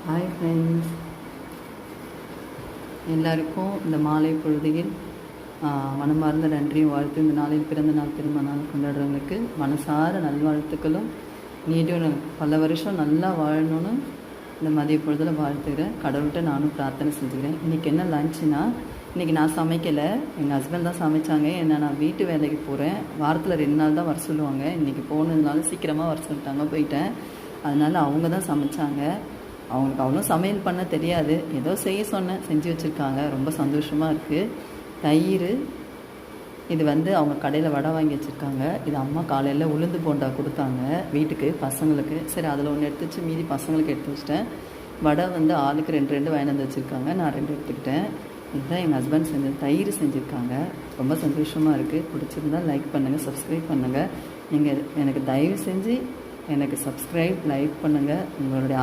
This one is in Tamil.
ஹாய் ஃப்ரெண்ட்ஸ், எல்லாருக்கும் இந்த மாலை பொழுதில் மனமார்ந்த நன்றியும் வாழ்த்து. இந்த நாளில் பிறந்த நாள் திரும்ப நாள் கொண்டாடுறவங்களுக்கு மனசார நல்வாழ்த்துக்களும், நீடும் பல வருஷம் நல்லா வாழணும்னு இந்த மதிய பொழுதில் வாழ்த்துக்கிறேன். கடவுள்கிட்ட நானும் பிரார்த்தனை செஞ்சுக்கிறேன். இன்றைக்கி என்ன லஞ்சுனா, இன்றைக்கி நான் சமைக்கலை, எங்கள் ஹஸ்பண்ட் தான் சமைச்சாங்க. ஏன்னா நான் வீட்டு வேலைக்கு போகிறேன், வாரத்தில் 2 நாள் தான் வர சொல்லுவாங்க. இன்றைக்கி போனதுனால சீக்கிரமாக வர சொல்லிட்டாங்க, போயிட்டேன். அதனால் அவங்க தான் சமைச்சாங்க. அவங்களுக்கு அவ்வளோ சமையல் பண்ண தெரியாது, ஏதோ செய்ய சொன்னேன், செஞ்சு வச்சுருக்காங்க. ரொம்ப சந்தோஷமாக இருக்குது. தயிர், இது அவங்க கடையில் வடை வாங்கி வச்சுருக்காங்க. இது அம்மா காலையில் உளுந்து போண்டா கொடுத்தாங்க வீட்டுக்கு பசங்களுக்கு. சரி, அதில் ஒன்று எடுத்து வச்சு மீதி பசங்களுக்கு எடுத்து வச்சிட்டேன். வடை ஆளுக்கு 2 வாங்கி வந்து வச்சுருக்காங்க, நான் 2 எடுத்துக்கிட்டேன். இதுதான் எங்கள் ஹஸ்பண்ட் செஞ்சது. தயிர் செஞ்சுருக்காங்க. ரொம்ப சந்தோஷமாக இருக்குது. பிடிச்சிருந்தால் லைக் பண்ணுங்கள், சப்ஸ்கிரைப் பண்ணுங்கள். நீங்கள் எனக்கு தயவு செஞ்சு எனக்கு சப்ஸ்கிரைப், லைக் பண்ணுங்கள். உங்களுடைய